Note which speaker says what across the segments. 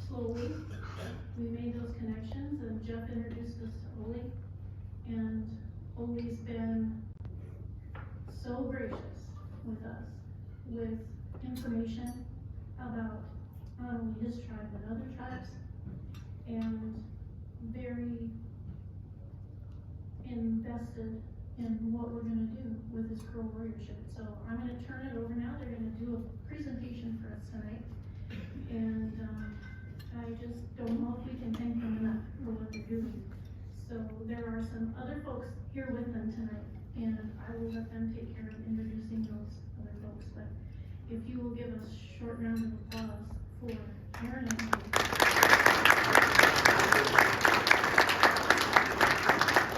Speaker 1: slowly. We made those connections, and Jeff introduced us to Oli, and Oli's been so gracious with us, with information about not only his tribe, but other tribes, and very invested in what we're gonna do with this Crow warriorship. So I'm gonna turn it over now. They're gonna do a presentation for us tonight. And I just don't know if we can thank them enough for what they're doing. So there are some other folks here with them tonight, and I will let them take care of introducing those other folks. But if you will give us a short round of applause for Aaron and me.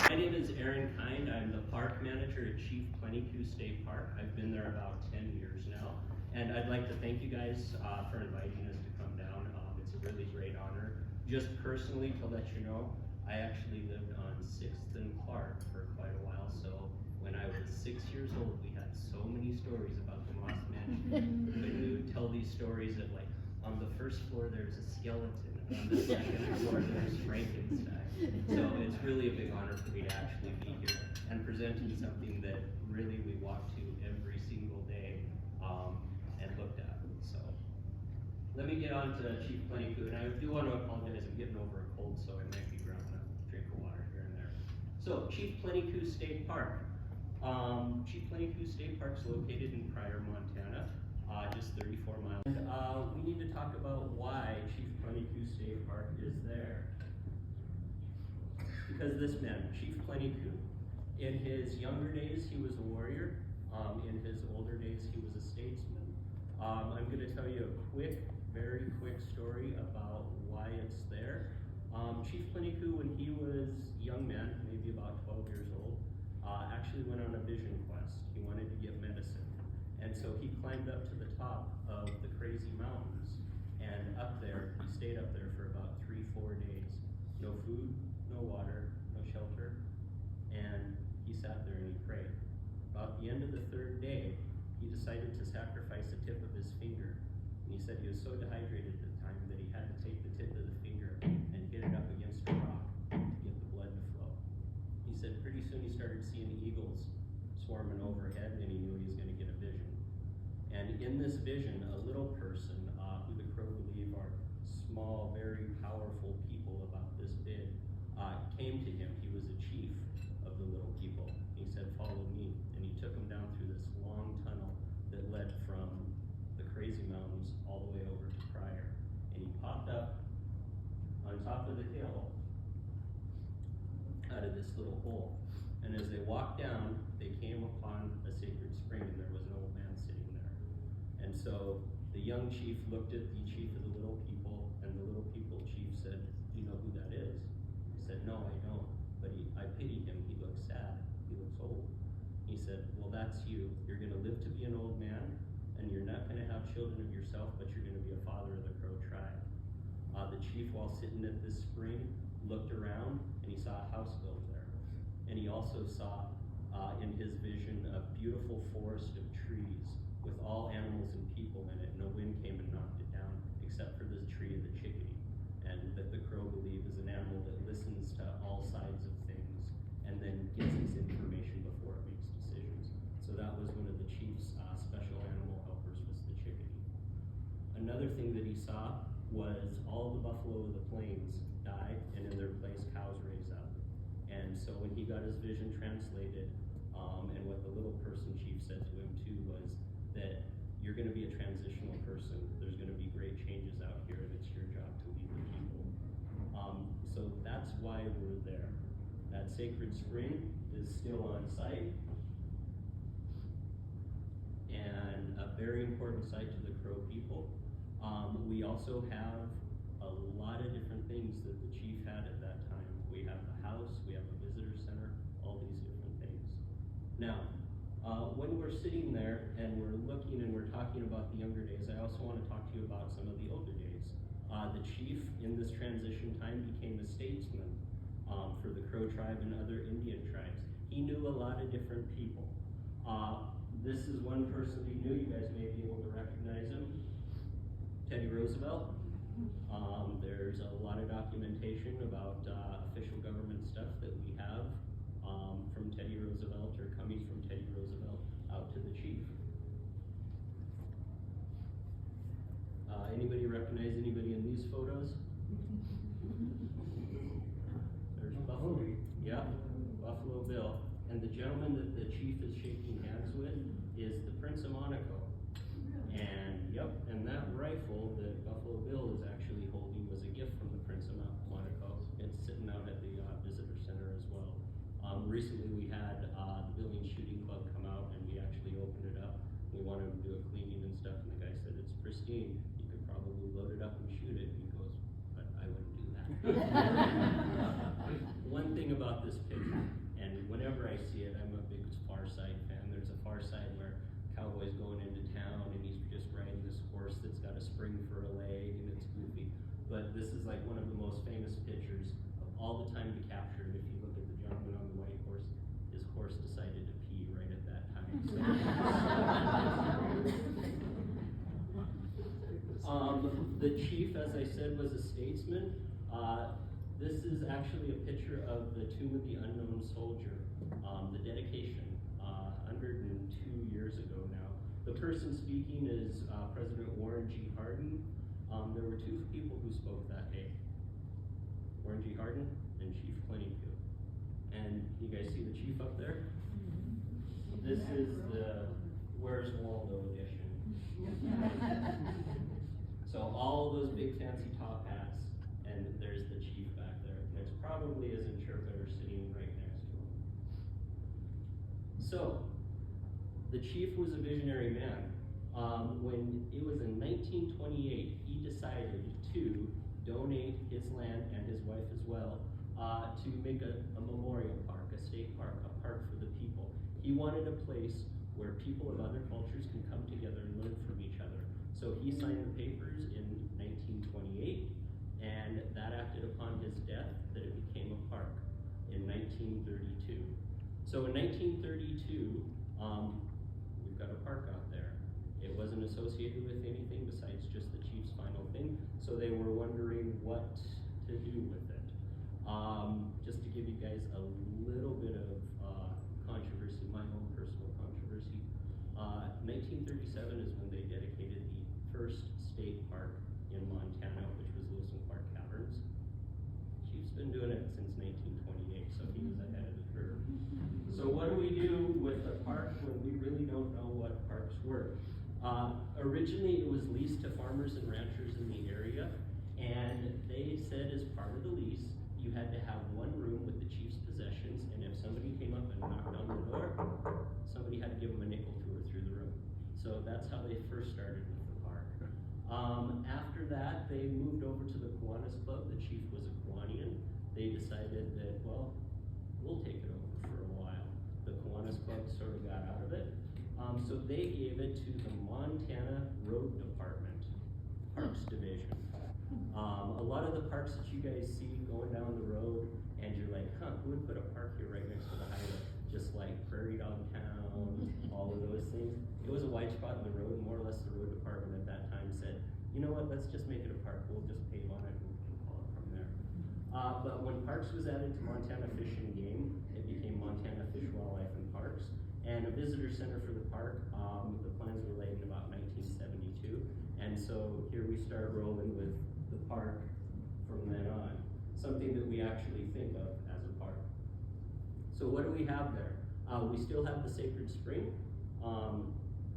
Speaker 2: My name is Aaron Kind. I'm the park manager at Chief Plenty Coups State Park. I've been there about 10 years now. And I'd like to thank you guys for inviting us to come down. It's a really great honor. Just personally, to let you know, I actually lived on 6th and Clark for quite a while. So when I was 6 years old, we had so many stories about the Moss Mansion. When we would tell these stories of, like, on the first floor there's a skeleton, on the second floor there's Frankenstein. So it's really a big honor for me to actually be here and presenting something that really we walk to every single day and looked at. So let me get on to Chief Plenty Coups, and I do want to apologize, I'm getting over a cold, so I might be grabbing a drink of water here and there. So Chief Plenty Coups State Park. Chief Plenty Coups State Park is located in Pryor, Montana, just 34 miles. And we need to talk about why Chief Plenty Coups State Park is there. Because this man, Chief Plenty Coups, in his younger days he was a warrior, in his older days he was a statesman. I'm going to tell you a very quick story about why it's there. Chief Plenty Coups, when he was a young man, maybe about 12 years old, actually went on a vision quest. He wanted to get medicine. And so he climbed up to the top of the Crazy Mountains, and up there, he stayed up there for about 3-4 days. No food, no water, no shelter, and he sat there and he prayed. About the end of the 3rd day, he decided to sacrifice the tip of his finger. And he said he was so dehydrated at the time that he had to take the tip of the finger and hit it up against a rock to get the blood to flow. He said pretty soon he started seeing eagles swarming overhead, and he knew he was going to get a vision. And in this vision, a little person, who the Crow believe are small, very powerful people about this big, came to him. He was a chief of the little people. He said, "Follow me." And he took him down through this long tunnel that led from the Crazy Mountains all the way over to Pryor. And he popped up on top of the hill out of this little hole. And as they walked down, they came upon a sacred spring, and there was an old man sitting there. And so the young chief looked at the chief of the little people, and the little people chief said, "Do you know who that is?" He said, "No, I don't, but I pity him. He looks sad. He looks old." He said, "Well, that's you. You're going to live to be an old man, and you're not going to have children of yourself, but you're going to be a father of the Crow tribe." The chief, while sitting at this spring, looked around, and he saw a house built there. And he also saw, in his vision, a beautiful forest of trees with all animals and people in it. No wind came and knocked it down, except for the tree of the chickadee. And that the Crow believe is an animal that listens to all sides of things and then gets its information before it makes decisions. So that was one of the chief's special animal helpers, was the chickadee. Another thing that he saw was all the buffalo of the plains died, and in their place cows raised up. And so when he got his vision translated, and what the little person chief said to him too was that you're going to be a transitional person. There's going to be great changes out here, and it's your job to lead the people. So that's why we're there. That sacred spring is still on site, and a very important site to the Crow people. We also have a lot of different things that the chief had at that time. We have the house, we have a visitor center, all these different things. Now, when we're sitting there and we're looking and we're talking about the younger days, I also want to talk to you about some of the older days. The chief in this transition time became a statesman for the Crow tribe and other Indian tribes. He knew a lot of different people. This is one person he knew. You guys may be able to recognize him. Teddy Roosevelt. There's a lot of documentation about official government stuff that we have from Teddy Roosevelt or coming from Teddy Roosevelt out to the chief. Anybody recognize anybody in these photos? There's Buffalo. Yeah, Buffalo Bill. And the gentleman that the chief is shaking hands with is the Prince of Monaco. And yep, and that rifle that Buffalo Bill is actually holding was a gift from the Prince of Monaco. It's sitting out at the visitor center as well. Recently we had the Billings Shooting Club come out and we actually opened it up. We wanted to do a cleaning and stuff, and the guy said it's pristine. You could probably load it up and shoot it. And he goes, but I wouldn't do that. One thing about this picture, and whenever I see it, I'm a big Far Side fan. There's a Far Side where cowboy's going into town and he's just riding this horse that's got a spring for a leg and it's goofy. But this is like one of the most famous pictures of all the time to capture it. If you look at the gentleman on the white horse, his horse decided to pee right at that time. So. The chief, as I said, was a statesman. This is actually a picture of the Tomb of the Unknown Soldier, the dedication, 102 years ago now. The person speaking is President Warren G. Harding. There were two people who spoke that day, Warren G. Harding and Chief Plenty Coups. And you guys see the chief up there? This is the Where's Waldo edition. So all those big fancy top hats, and there's the chief back there. There's probably his interpreter sitting right next to him. So, the chief was a visionary man. When it was in 1928, he decided to donate his land and his wife as well to make a memorial park, a state park, a park for the people. He wanted a place where people of other cultures can come together and learn from each other. So he signed the papers in 1928, and that acted upon his death that it became a park in 1932. So in 1932, we've got a park out there. It wasn't associated with anything besides just the chief's final thing, so they were wondering what to do with it. Just to give you guys a little bit of controversy, my own personal controversy, 1937 is when they dedicated the first state park in Montana, which was Lewis and Clark Caverns. Chief's been doing it since 1928, so he was ahead of the curve. So what do we do with a park when we really don't know what parks were? Originally, it was leased to farmers and ranchers in the area, and they said as part of the lease, you had to have one room with the chief's possessions, and if somebody came up and knocked on the door, somebody had to give them a nickel tour through the room. So that's how they first started with the park. After that, they moved over to the Kiwanis Club. The chief was a Kiwanian. They decided that, well, we'll take it over for a while. The Kiwanis Club sort of got out of it. So they gave it to the Montana Road Department, Parks Division. A lot of the parks that you guys see going down the road, and you're like, huh, who would put a park here right next to the highway? Just like Prairie Dog Town, all of those things. It was a wide spot in the road, more or less the road department at that time said, you know what, let's just make it a park, we'll just pave on it and we can call it from there. But when Parks was added to Montana Fish and Game, it became Montana Fish, Wildlife, and Parks. And a visitor center for the park, the plans were laid in about 1972. And so here we start rolling with the park from then on. Something that we actually think of as a park. So what do we have there? We still have the Sacred Spring.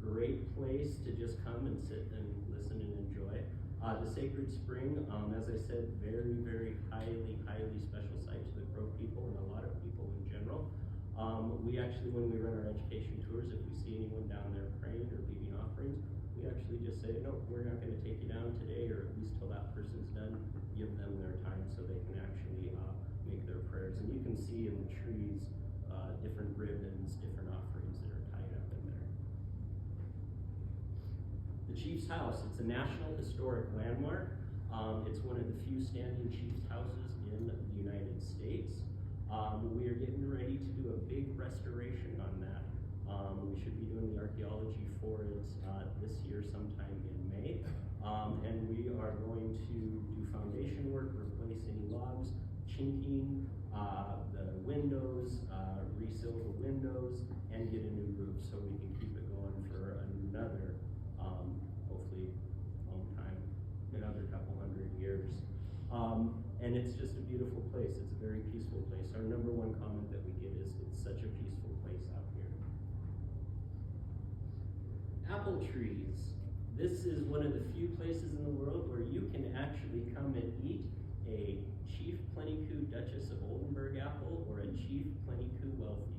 Speaker 2: Great place to just come and sit and listen and enjoy. The Sacred Spring, as I said, very, very highly special site to the Crow people and a lot of people in general. We actually, when we run our education tours, if we see anyone down there praying or leaving offerings, we actually just say, no, we're not going to take you down today, or at least till that person's done. Give them their time so they can actually make their prayers. And you can see in the trees different ribbons, different offerings that are tied up in there. The Chief's House, it's a National Historic Landmark. It's one of the few standing Chief's houses in the United States. We are getting ready to do a big restoration on that. We should be doing the archaeology for it this year sometime in May. And we are going to do foundation work jobs, chinking the windows, reseal the windows, and get a new roof so we can keep it going for another, hopefully, long time, another couple hundred years. And it's just a beautiful place. It's a very peaceful place. Our number one comment that we get is it's such a peaceful place out here. Apple trees. This is one of the few places in the world where you can actually come and eat a Chief Plenty Coup Duchess of Oldenburg apple or a Chief Plenty Coup Wealthy.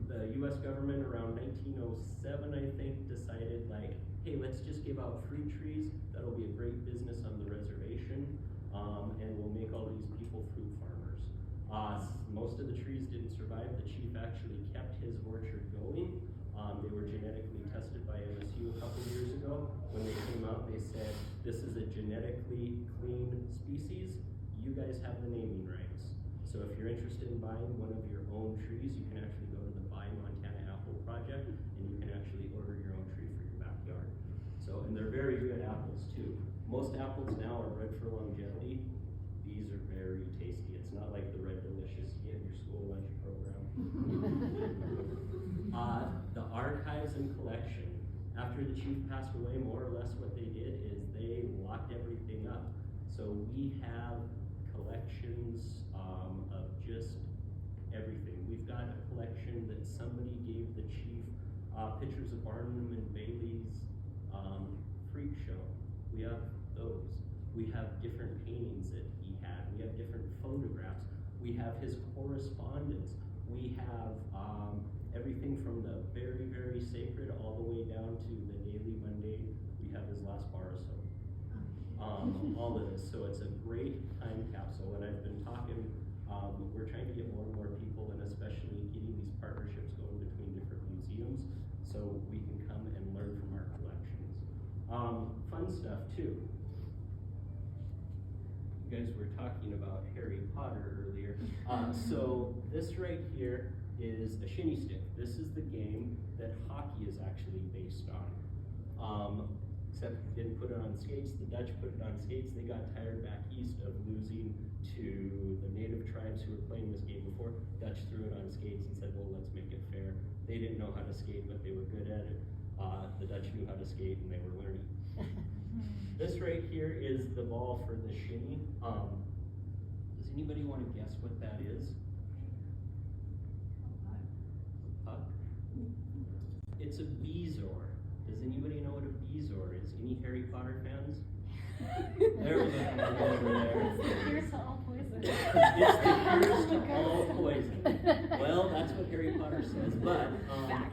Speaker 2: The US government around 1907, I think, decided like, hey, let's just give out fruit trees. That'll be a great business on the reservation. And we'll make all these people fruit farmers. Most of the trees didn't survive. The chief actually kept his orchard going. They were genetically tested by MSU a couple years ago. When they came out, they said, this is a genetically clean species. You guys have the naming rights. So if you're interested in buying one of your own trees, you can actually go to the Buy Montana Apple Project, and you can actually order your own tree for your backyard. So, and they're very good apples too. Most apples now are bred for longevity. These are very tasty. It's not like the Red Delicious you get in your school lunch program. The archives and collection. After the chief passed away, more or less what they did is they locked everything up. So we have collections of just everything. We've got a collection that somebody gave the chief pictures of Barnum and Bailey's freak show. We have those. We have different paintings that he had. We have different photographs. We have his correspondence. We have everything from the very, very sacred all the way down to the daily mundane. We have his last bar of soap. All of this. So it's a great time capsule. And I've been talking, we're trying to get more and more people, and especially getting these partnerships going between different museums so we can come and learn from our collections. Fun stuff too. You guys were talking about Harry Potter earlier. So this right here is a shinny stick. This is the game that hockey is actually based on. Except they didn't put it on skates. The Dutch put it on skates. They got tired back east of losing to the native tribes who were playing this game before. Dutch threw it on skates and said, well, let's make it fair. They didn't know how to skate, but they were good at it. The Dutch knew how to skate and they were learning. This right here is the ball for the shinny. Does anybody want to guess what that is? A puck? It's a bezoar. Does anybody know what a bezoar is? Any Harry Potter fans? There was a hand over there.
Speaker 3: It's the cure to all poison.
Speaker 2: It's the cure to all poison. Well, that's what Harry Potter says. But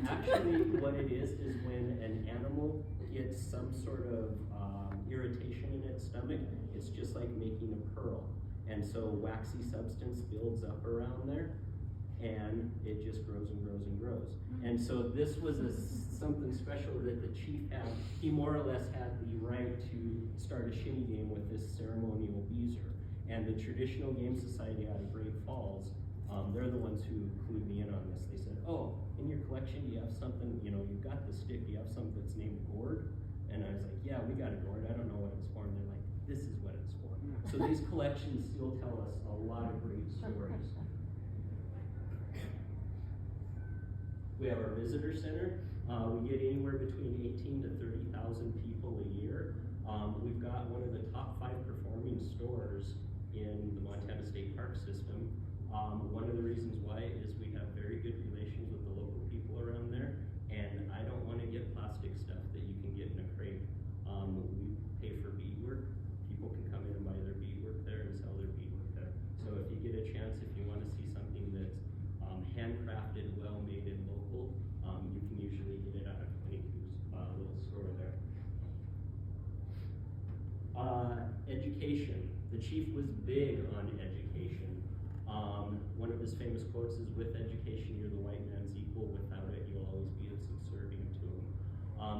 Speaker 2: actually what it is when an animal gets some sort of irritation in its stomach, it's just like making a pearl. And so waxy substance builds up around there, and it just grows and grows and grows. And so this was something special that the chief had. He more or less had the right to start a shinny game with this ceremonial bezoar. And the Traditional Game Society out of Great Falls, they're the ones who clued me in on this. They said, oh, in your collection, do you have something, you've got the stick, do you have something that's named gourd? And I was like, yeah, we got a gourd. I don't know what it's for. And they're like, this is what it's for. So these collections still tell us a lot of great stories. We have our visitor center. We get anywhere between 18 to 30,000 people a year. We've got one of the top 5 performing stores in the Montana State Park system. One of the reasons why is we have very good relations with the local people around there, and I don't want to get plastic stuff that you can get in a crate. We pay for beadwork. People can come in and buy their beadwork there and sell their beadwork there. So if you get a chance, if you want to see something that's handcrafted, well-made, and local, you can usually get it out of Plenty Coups' little store there. Education. The chief was big on education. One of his famous quotes is, with education, you're the white man's equal. Without it, you'll always be subservient to him.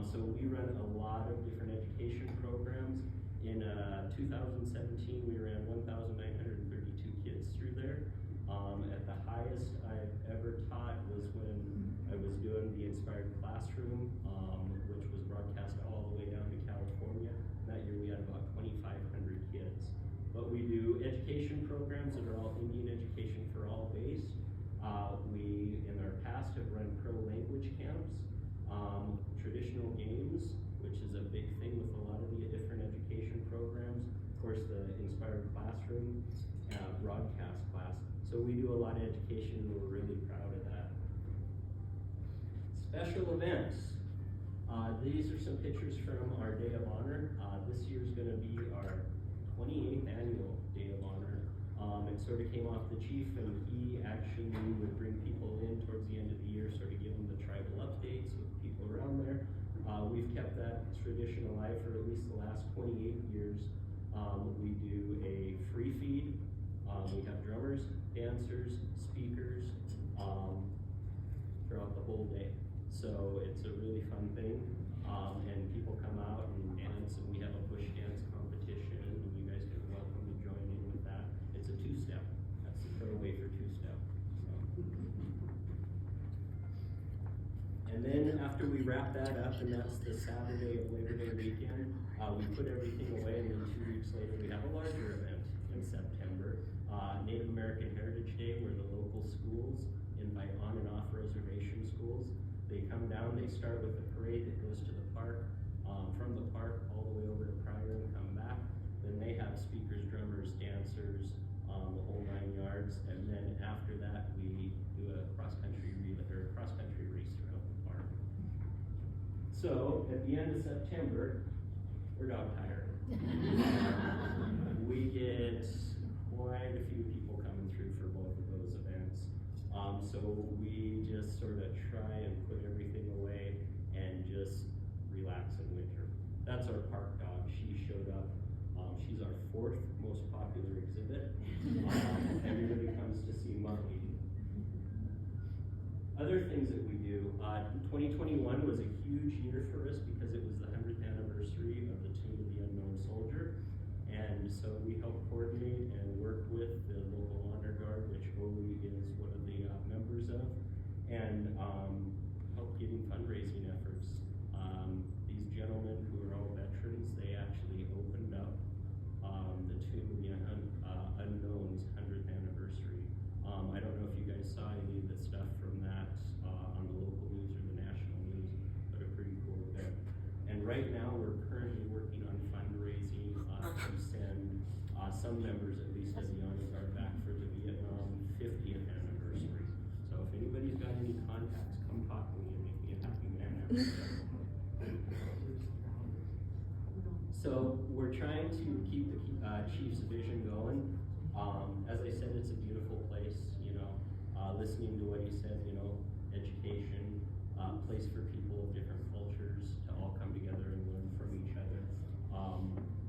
Speaker 2: So we run a lot of different education programs. In 2017, we ran 1,932 kids through there. At the highest I've ever taught was when I was doing the Inspired Classroom, which was broadcast all the way down to California. That year we had about 2,500 kids. But we do education programs that are all Indian education for all based. We, in our past, have run pro language camps, traditional games, which is a big thing with a lot of the different education programs. Of course, the Inspired Classroom, broadcast class. So we do a lot of education, and we're really proud of that. Special events. These are some pictures from our Day of Honor. This year's going to be our 28th annual Day of Honor. It sort of came off the chief, and he actually would bring people in towards the end of the year, sort of give them the tribal updates with people around there. We've kept that tradition alive for at least the last 28 years. We do a free feed. We have drummers, dancers, speakers throughout the whole day. So it's a really fun thing. And people come out and dance, and we have a bush dance competition, and you guys are welcome to join in with that. It's a two-step. That's the throwaway for two-step. So. And then after we wrap that up, and that's the Saturday of Labor Day weekend, we put everything away, and then 2 weeks later we have a larger event in September. Native American Heritage Day, where the local schools invite on and off reservation schools. They come down, they start with a parade that goes to the park, from the park all the way over to Pryor and come back. Then they have speakers, drummers, dancers, the whole 9 yards. And then after that, we do a cross-country race throughout the park. So at the end of September, we're dog tired. We get quite a few people coming through for both of those events. So we just sort of try and put everything away and just relax in winter. That's our park dog. She showed up. She's our 4th most popular exhibit. Everybody comes to see Monkey. Other things that we do, 2021 was a huge year for us because it was the 100th anniversary of the Tomb of the Unknown Soldier. And so we help coordinate and work with the local honor guard, which Oli is one of the members of, and help getting fundraising efforts. These gentlemen who are all veterans, they actually opened up the Tomb of the Unknown's 100th anniversary. I don't know if you guys saw any of the stuff from that on the local news or the national news, but a pretty cool event. And right now we're currently working on fundraising to send some members at least of the honor guard back for the Vietnam 50th anniversary. So if anybody's got any contacts, come talk to me and make me a happy man. So we're trying to keep the Chief's vision going. As I said, it's a beautiful place, you know, listening to what he said, you know, education, place for people of different cultures to all come together and learn from each other,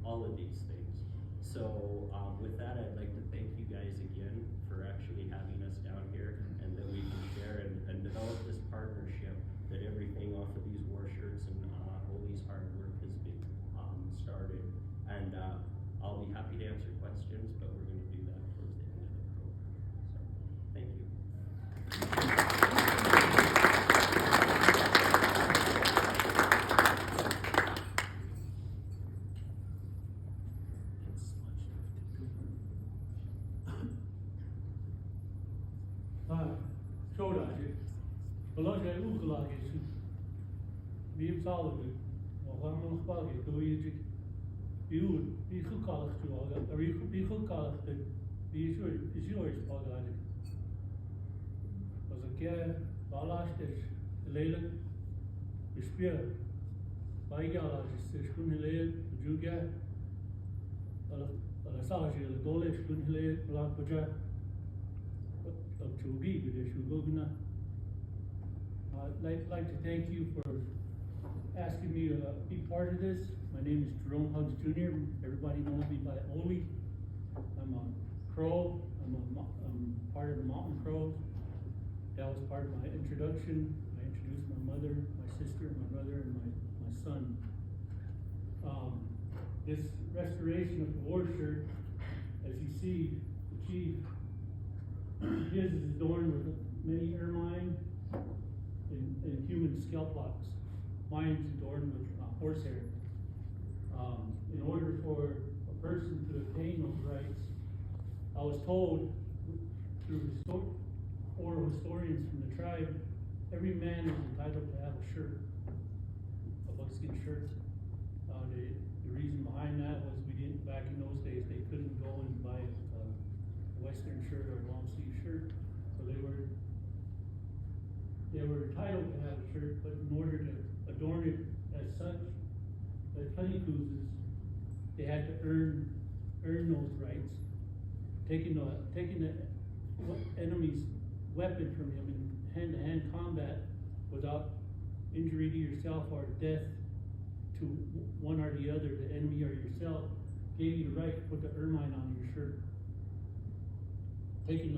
Speaker 2: all of these things. So with that, I'd like to thank you guys again for actually having us down here, and that we can share and develop this partnership, that everything off of these war shirts and Oli's hard work has been started. And I'll be happy to answer questions, but we're going to do that towards the end of the program. So, thank you.
Speaker 3: Zodanig. Belangrijk ongelijk is. Wie heeft alle doen? Maar gaan we nog pakken? Doe je het? Die goed kan het doen. Die goed kan het doen. Die is yours pakken. Als ik ballast is, lelijk, bespelen. Bij jou is schoenen lelijk, bedoel Als je de dole is schoenen lelijk, laat je to be with this. I'd like to thank you for asking me to be part of this. My name is Jerome Huggs Jr. Everybody knows me by Oli. I'm a crow. I'm part of the Mountain Crows. That was part of my introduction. I introduced my mother, my sister, my brother, and my son. This restoration of the war shirt, as you see, the chief, his is adorned with many ermine and human scalp locks. Mine is adorned with horsehair. In order for a person to obtain those rights, was told through oral historians from the tribe, every man is entitled to have a shirt, a buckskin shirt. The reason behind that was back in those days, they couldn't go and buy a western shirt or a long sleeve shirt, so they were entitled to have a shirt, but in order to adorn it as such, as Plenty Coups, they had to earn those rights, taking the enemy's weapon from him in hand-to-hand combat without injury to yourself or death to one or the other, the enemy or yourself, gave you the right to put the ermine on your shirt. Taking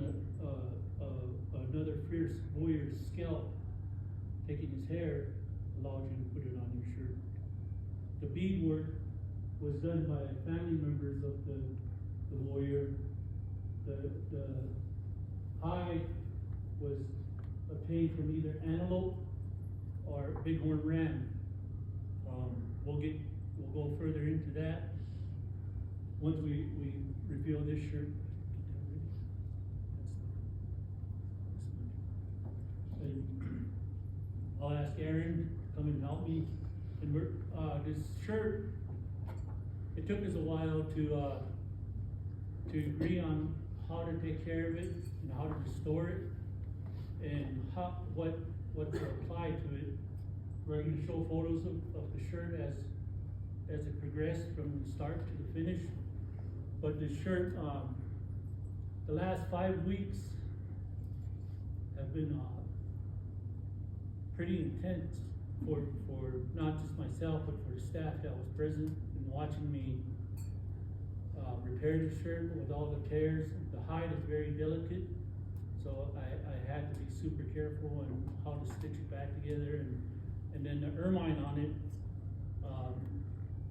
Speaker 3: another fierce warrior's scalp, taking his hair, allowed you to put it on your shirt. The beadwork was done by family members of the warrior. The hide was obtained from either antelope or bighorn ram. We'll go further into that once we reveal this shirt. And I'll ask Aaron to come and help me. And this shirt, it took us a while to agree on how to take care of it and how to restore it and what to apply to it. We're going to show photos of the shirt as it progressed from the start to the finish. But the shirt, the last 5 weeks have been pretty intense for not just myself, but for the staff that was present and watching me repair the shirt with all the tears. The hide is very delicate, so I had to be super careful on how to stitch it back together. And then the ermine on it,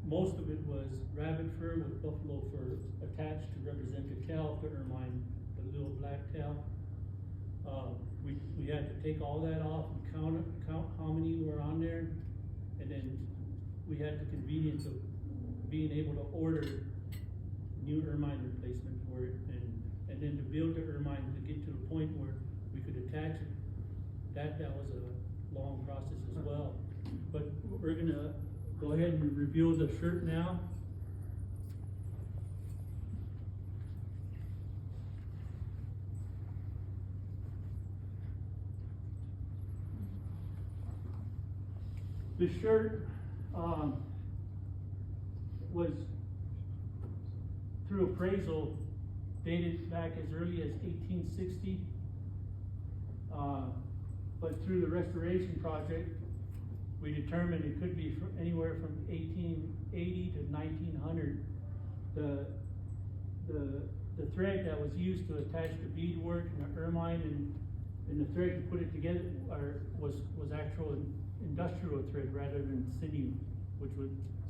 Speaker 3: most of it was rabbit fur with buffalo fur attached to represent the tail of the ermine, the little black tail. We had to take all that off and count how many were on there, and then we had the convenience of being able to order new ermine replacement for it, and then to build the ermine to get to the point where we could attach it. That was a long process as well. But we're gonna go ahead and reveal the shirt now. The shirt was, through appraisal, dated back as early as 1860. But through the restoration project, we determined it could be anywhere from 1880 to 1900. The thread that was used to attach the beadwork and the ermine and the thread to put it together was actual industrial thread rather than sinew,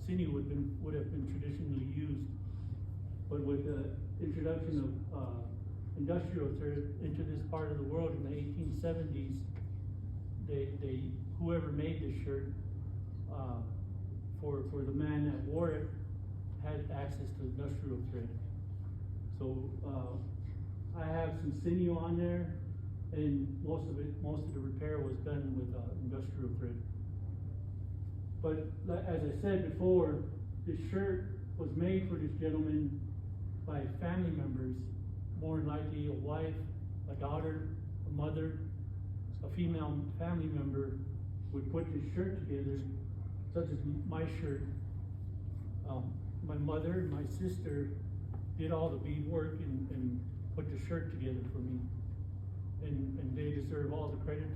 Speaker 3: sinew would have been traditionally used. But with the introduction of industrial thread into this part of the world in the 1870s, whoever made this shirt for the man that wore it had access to industrial thread. So I have some sinew on there, and most of the repair was done with industrial thread. But as I said before, this shirt was made for this gentleman by family members, more than likely a wife, a daughter, a mother, a female family member would put this shirt together, such as my shirt. My mother and my sister did all the beadwork and put the shirt together for me. And they deserve all the credit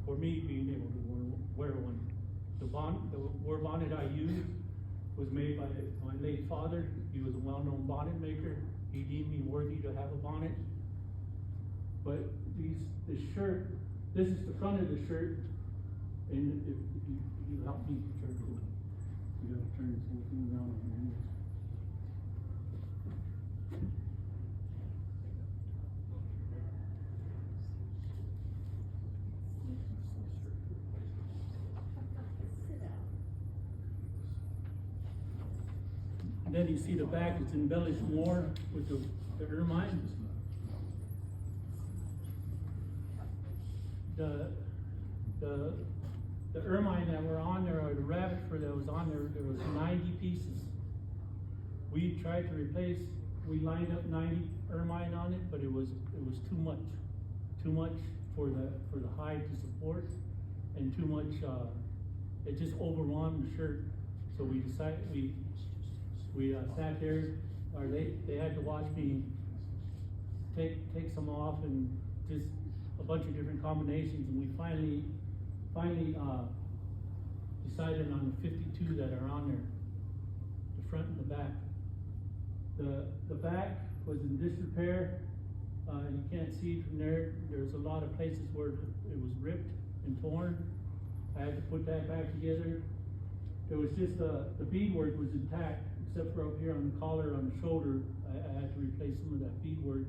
Speaker 3: for me being able to wear one. The war bonnet I used was made by my late father. He was a well-known bonnet maker. He deemed me worthy to have a bonnet. But this shirt, this is the front of the shirt, and if you help me turn it, you gotta turn this whole thing around on your hands. then you see the back, it's embellished more with the ermine. The ermine that were on there, or the rabbit fur that was on there, there was 90 pieces. We tried to replace, we lined up 90 ermine on it, but it was too much for the hide to support, and too much, it just overwhelmed the shirt. So we decided, we sat there, or they had to watch me take some off, and just a bunch of different combinations, and we finally decided on the 52 that are on there, the front and the back. The back was in disrepair. You can't see it from there. There's a lot of places where it was ripped and torn. I had to put that back together. It was just the beadwork was intact, except for up here on the collar, on the shoulder. I had to replace some of that beadwork.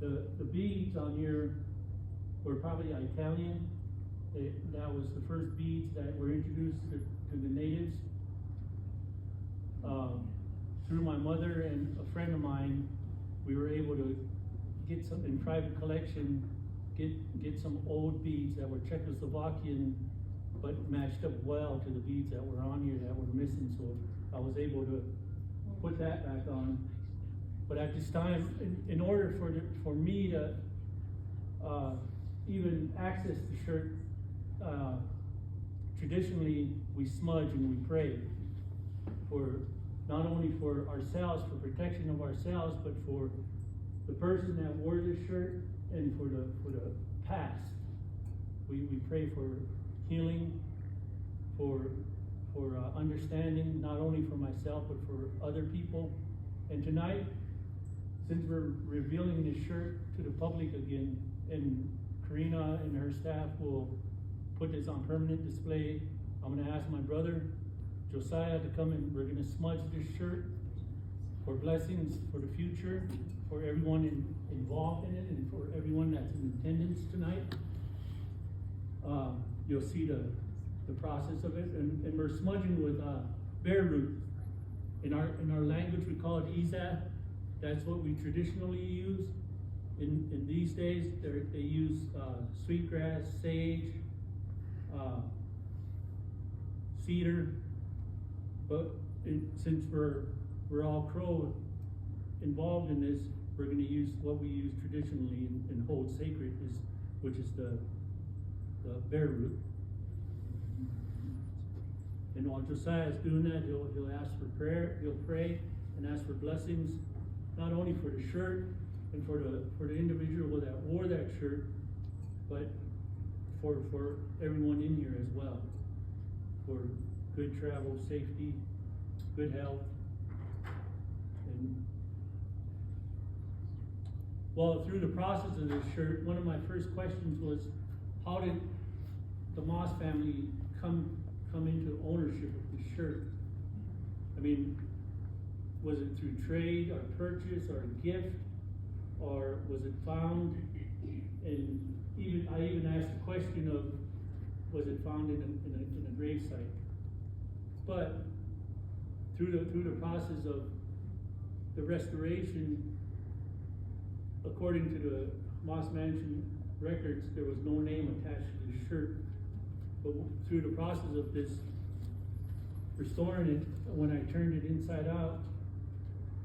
Speaker 3: The beads on here were probably Italian. That was the first beads that were introduced to the natives. Through my mother and a friend of mine, we were able to get some in private collection, get some old beads that were Czechoslovakian, but matched up well to the beads that were on here that were missing. So I was able to put that back on. But at this time, in order for me to even access the shirt, traditionally we smudge and we pray for not only for ourselves, for protection of ourselves, but for the person that wore this shirt and for the past. We pray for healing, for understanding, not only for myself but for other people. And tonight, since we're revealing this shirt to the public again, and Karina and her staff will put this on permanent display, I'm going to ask my brother Josiah to come, and we're going to smudge this shirt for blessings for the future, for everyone involved in it, and for everyone that's in attendance tonight. You'll see the process of it, and we're smudging with bear root. In our language, we call it Izah. That's what we traditionally use. In these days, they use sweetgrass, sage, cedar. But since we're all Crow involved in this, we're going to use what we use traditionally and hold sacred, which is the bear root. And while Josiah is doing that, he'll ask for prayer, he'll pray and ask for blessings, not only for the shirt and for the individual that wore that shirt, but for everyone in here as well, for good travel, safety, good health. And well, through the process of this shirt, one of my first questions was, how did the Moss family come into ownership of this shirt? I mean, was it through trade or purchase or gift, or was it found? And I even asked the question of, was it found in a grave site? But through the process of the restoration, according to the Moss Mansion records, there was no name attached to the shirt. But through the process of this restoring it, when I turned it inside out,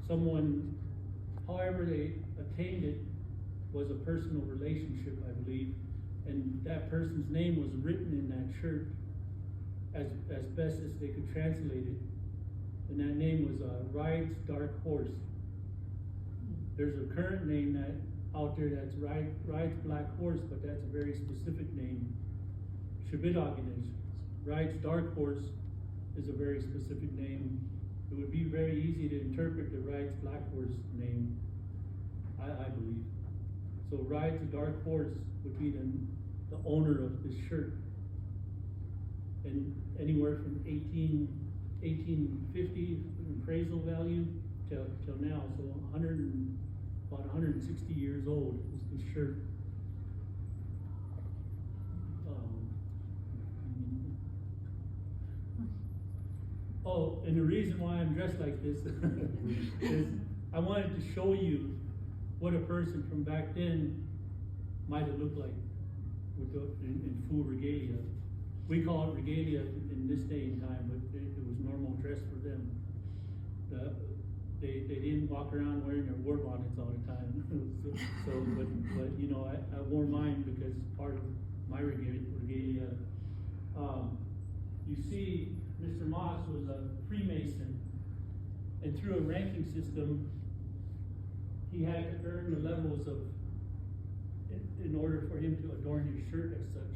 Speaker 3: someone, however they attained it, was a personal relationship, I believe, and that person's name was written in that shirt as best as they could translate it, and that name was Ride's Dark Horse. There's a current name out there that's Ride's Black Horse, but that's a very specific name. Shibidoginish. Ride's Dark Horse is a very specific name. It would be very easy to interpret the Ride's Black Horse name, I believe. So Ride's Dark Horse would be the owner of this shirt. And anywhere from 1850 appraisal value till now, so about 160 years old is this shirt. Oh, and the reason why I'm dressed like this is I wanted to show you what a person from back then might have looked like with in full regalia. We call it regalia in this day and time, but it was normal dress for them. They didn't walk around wearing their war bonnets all the time. but you know, I wore mine because part of my regalia. You see, Mr. Moss was a Freemason, and through a ranking system, he had to earn the levels of, in order for him to adorn his shirt as such.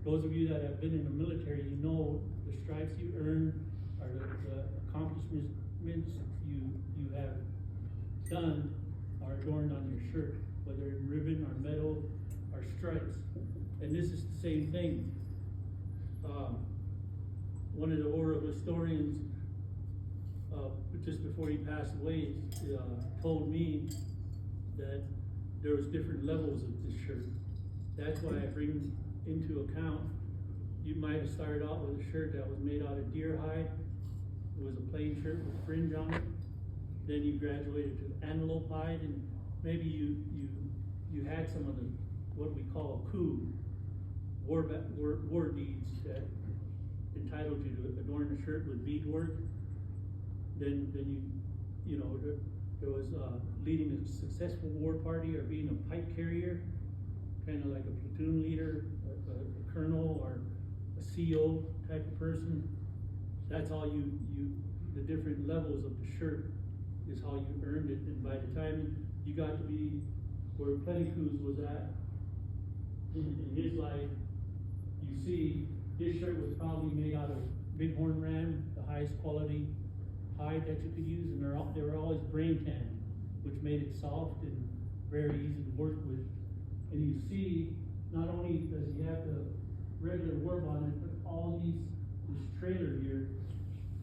Speaker 3: Those of you that have been in the military, you know the stripes you earn or the accomplishments you have done are adorned on your shirt, whether in ribbon or medal or stripes. And this is the same thing. One of the oral historians, just before he passed away, told me that there was different levels of this shirt. That's why I bring into account, you might have started out with a shirt that was made out of deer hide. It was a plain shirt with fringe on it. Then you graduated to antelope hide, and maybe you had some of the, what we call a coup, war deeds that entitled you to adorn the shirt with beadwork. Then you know, there was leading a successful war party or being a pipe carrier, kind of like a platoon leader, a colonel or a CO type of person. That's all the different levels of the shirt is how you earned it. And by the time you got to be where Plenty Coups was at in his life, you see his shirt was probably made out of bighorn ram, the highest quality hide that you could use, and they were always brain tanned, which made it soft and very easy to work with. And you see, not only does he have the regular war bonnet, but all this trailer here,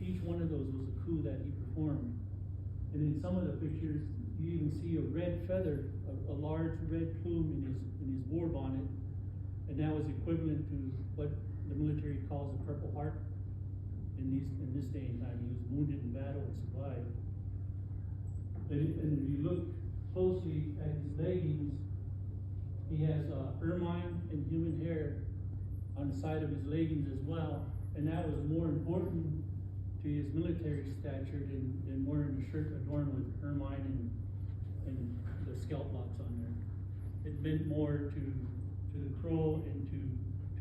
Speaker 3: each one of those was a coup that he performed. And in some of the pictures, you even see a red feather, a large red plume in his war bonnet, and that was equivalent to what the military calls a Purple Heart. In this day and time, he was wounded in battle and survived. And if you look closely at his leggings, he has ermine and human hair on the side of his leggings as well, and that was more important to his military stature than wearing a shirt adorned with ermine and the scalp locks on there. It meant more to the Crow and to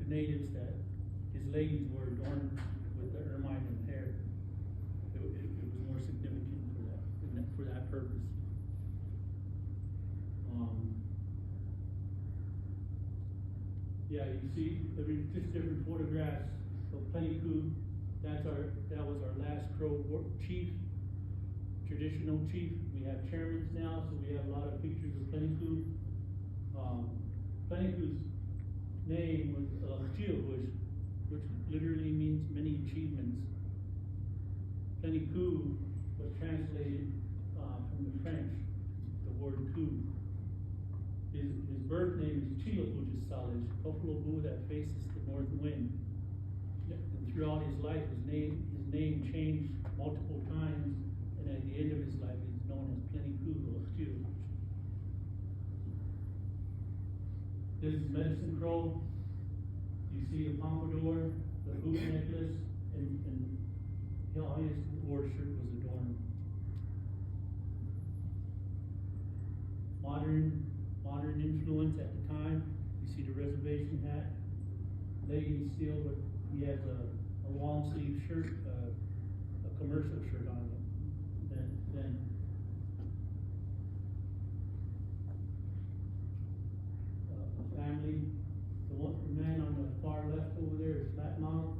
Speaker 3: natives that his leggings were adorned with the ermine and hair. It was more significant for that purpose. Yeah, you see, just different photographs of Plenty Coups. That was our last Crow chief, traditional chief. We have chairmans now, so we have a lot of pictures of Plenty Coups. Plenty Coups' name was Geobush, which literally means many achievements. Plenty Coups was translated from the French, the word coup. His birth name is Chilapujisalij, Buffalo Boo that faces the north wind. And throughout his life, his name changed multiple times, and at the end of his life, he's known as Plenty Coups or Chilapuj. This is Medicine Crow. You see a pompadour, the boot necklace, and all his war shirt was adorned. Modern influence at the time. You see the reservation hat, leggings steel, but he has a long sleeve shirt, a commercial shirt on it. Then family. The man on the far left over there is Flat Mount,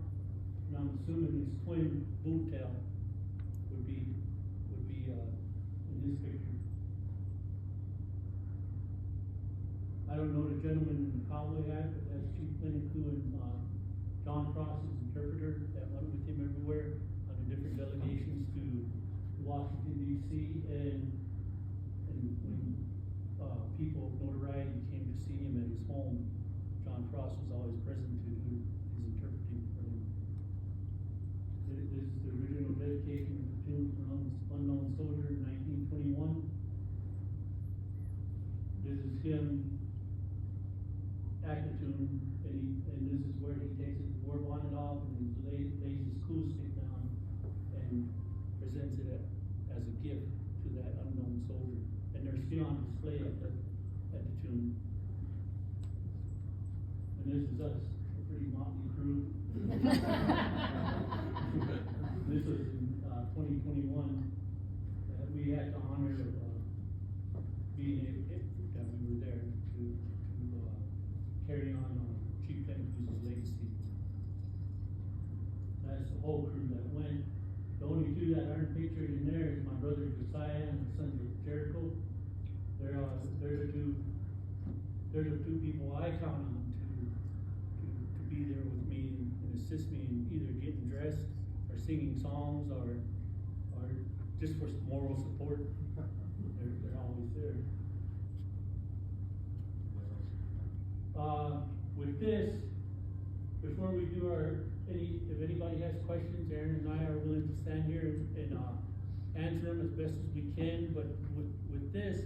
Speaker 3: and I'm assuming his twin boot tail would be in this picture. I don't know the gentleman in the cowboy hat, but that's Chief Plenty Coups and John Cross's interpreter that went with him everywhere on the different delegations to Washington D.C. and when people of notoriety came to see him at his home, John Cross was always present to do his interpreting for him. This is the original dedication of the tune from Unknown Soldier in 1921. This is him at the tune, and this is where he takes his war bonnet off and lays his cool stick down and presents it as a gift to that unknown soldier. And they're still on display at the tune. And this is us, a pretty motley crew. This was in 2021. We had the honor of being that we were there to carry on Chief Plenty Coups' legacy. That's the whole crew that went. The only two that aren't pictured in there is my brother Josiah and his son Jericho. They're the two people I count on to be there with me and assist me in either getting dressed or singing songs or just for moral support. They're always there. With this, before we do if anybody has questions, Aaron and I are willing to stand here and answer them as best as we can. But with this,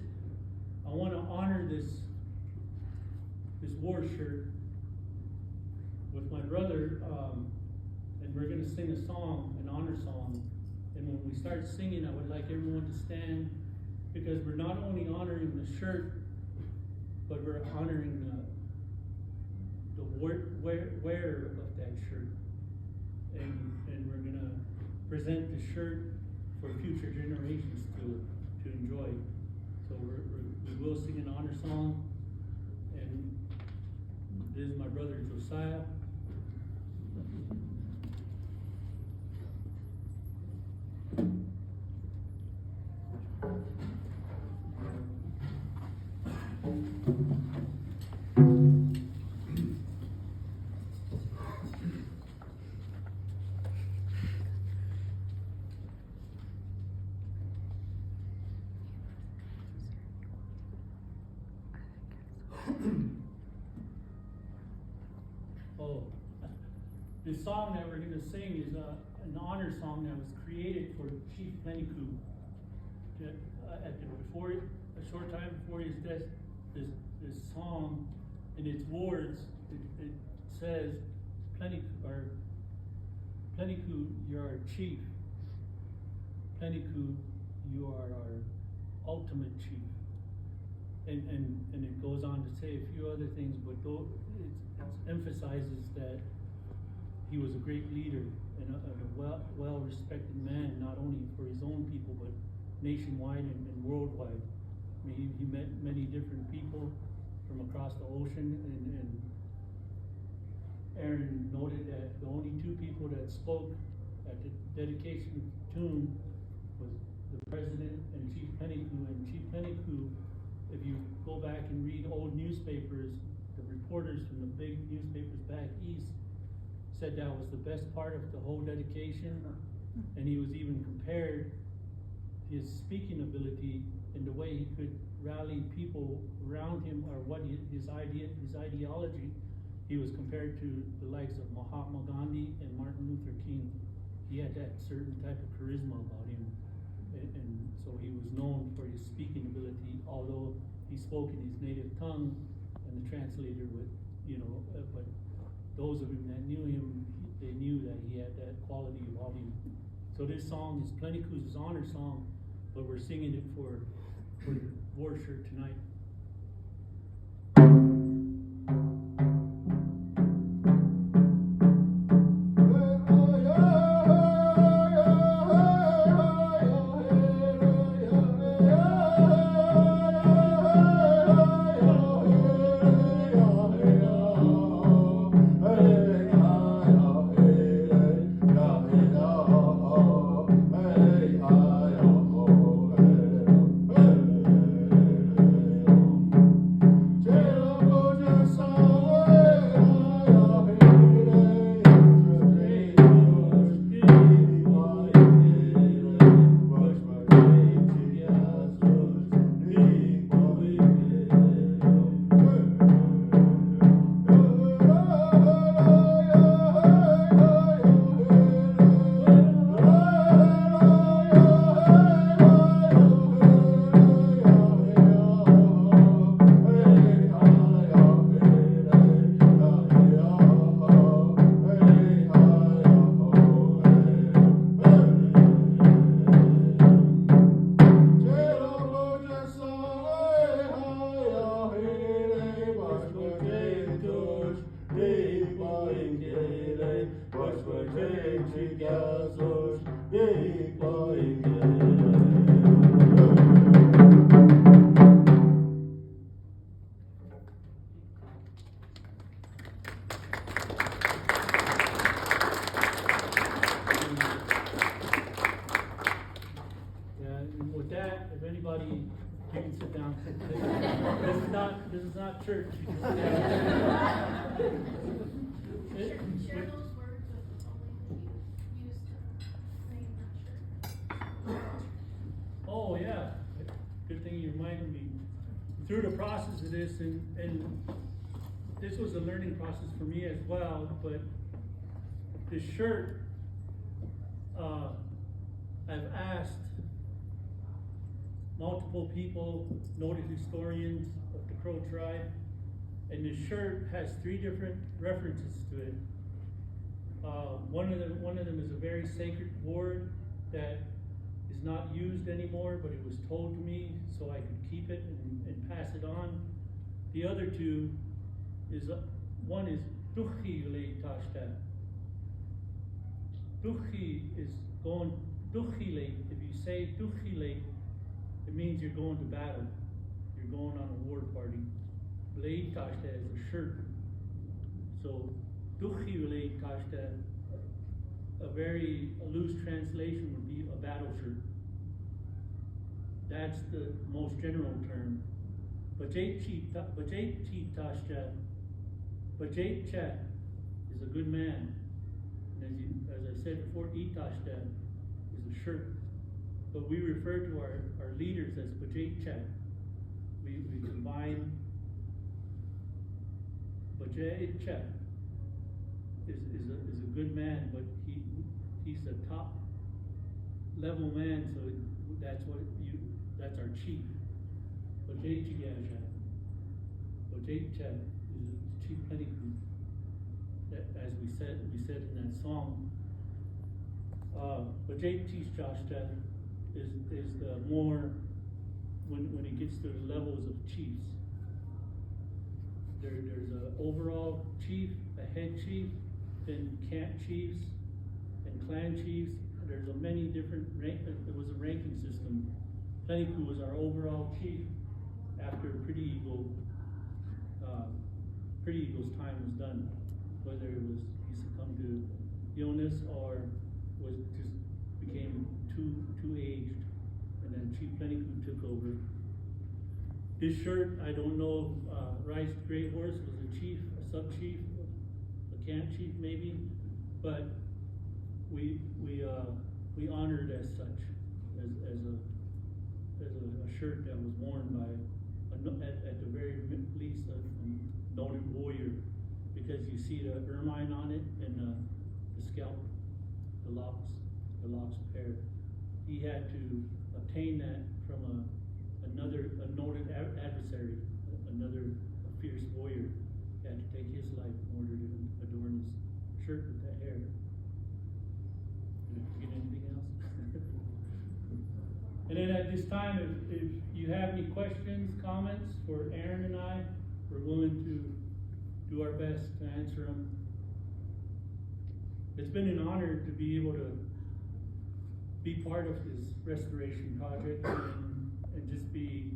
Speaker 3: I want to honor this war shirt with my brother, and we're going to sing a song, an honor song. And when we start singing, I would like everyone to stand, because we're not only honoring the shirt, but we're honoring the wearer of that shirt. And we're going to present the shirt for future generations to enjoy. So we will sing an honor song. And this is my brother Josiah. This song that we're going to sing is an honor song that was created for Chief Plenty Coups. A short time before his death, this song, in its words, it says, Plenty Coup, you're our chief. Plenty Coup, you are our ultimate chief. And it goes on to say a few other things, but it emphasizes that he was a great leader and a well-respected man, not only for his own people, but nationwide and worldwide. I mean, he met many different people from across the ocean, and Aaron noted that the only two people that spoke at the dedication tune was the president and Chief Plenty Coups. And Chief Plenty Coups, if you go back and read old newspapers, the reporters from the big newspapers back east said that was the best part of the whole dedication, and he was even compared his speaking ability and the way he could rally people around him, or what his ideology. He was compared to the likes of Mahatma Gandhi and Martin Luther King. He had that certain type of charisma about him, and so he was known for his speaking ability, although he spoke in his native tongue, and the translator would, but those of them that knew him, they knew that he had that quality about him. So this song is Plenty Coups' honor song, but we're singing it for the war shirt tonight.
Speaker 4: Hey,
Speaker 3: anybody, you can sit down. This is not church.
Speaker 1: Share those words with the public that you used to name that shirt.
Speaker 3: Oh, yeah, good thing you reminded me. Through the process of this, and this was a learning process for me as well, but this shirt, I've asked multiple people, noted historians of the Crow tribe, and this shirt has 3 different references to it. One of them is a very sacred word that is not used anymore, but it was told to me so I could keep it and pass it on. The other 2 is, one is Duchi le tashta. Duchi is going, Duchi le, if you say Duchi le, it means you're going to battle. You're going on a war party. Le tashta is a shirt. So Duchi le tashta, a very loose translation would be a battle shirt. That's the most general term. Bajait tashta, Bajait cha is a good man. And as I said before, Itashta is a shirt. But we refer to our leaders as Bajait cha. We combine Bajait cha is a good man, but he's a top level man, so that's our chief. Bajait cha. Bajait cha is Chief Plenty Coups. That, as we said in that song. Bajait Tashta is the more when it gets to the levels of chiefs. There's an overall chief, a head chief, then camp chiefs and clan chiefs. There's a many different there was a ranking system. Plenty Coups was our overall chief after Pretty Eagle's time was done. Whether it was he succumbed to illness or was just became too aged, and then Chief Plenty Coups took over. This shirt, I don't know, Rise to Great Horse was a chief, a sub-chief, a camp chief maybe, but we honor it as such, as a shirt that was worn by at the very least a noted warrior, because you see the ermine on it and the scalp, the locks of hair. He had to obtain that from a noted adversary, a fierce warrior. He had to take his life in order to adorn his shirt with that hair. Did I forget anything else? And then at this time, if you have any questions, comments for Aaron and I, we're willing to do our best to answer them. It's been an honor to be able to be part of this restoration project and just be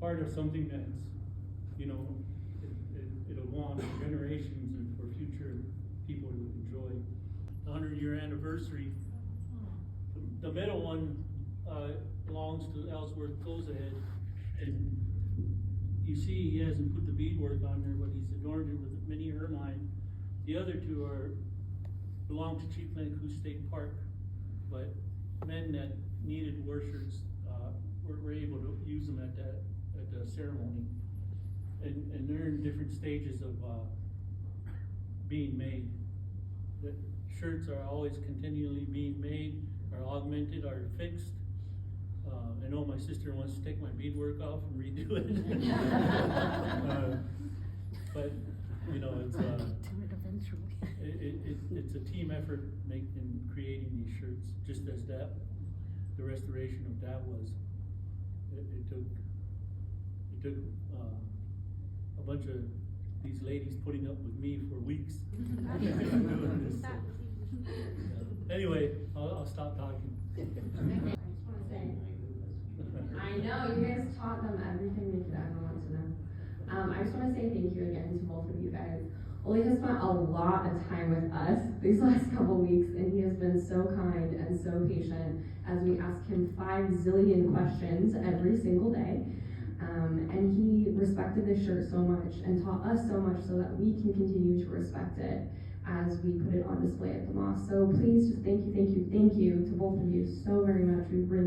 Speaker 3: part of something that's, it'll go on for generations and for future people to enjoy. The 100-year anniversary. The middle one belongs to Ellsworth Goes-Ahead, and you see he hasn't put the beadwork on there, but he's adorned it with many ermine. The other 2 belong to Chief Plenty Coups State Park, but men that needed war shirts were able to use them at the ceremony, and they're in different stages of being made. The shirts are always continually being made, are augmented, are fixed. I know my sister wants to take my beadwork off and redo it. But it's a team effort in creating these shirts, just as the restoration of that was. It took a bunch of these ladies putting up with me for weeks. Anyway, I'll stop talking.
Speaker 4: I know, you guys taught them everything they could ever want to know. I just want to say thank you again to both of you guys. Ole has spent a lot of time with us these last couple weeks, and he has been so kind and so patient as we ask him 5 zillion questions every single day. And he respected this shirt so much and taught us so much so that we can continue to respect it as we put it on display at the mosque. So please just thank you to both of you so very much. We really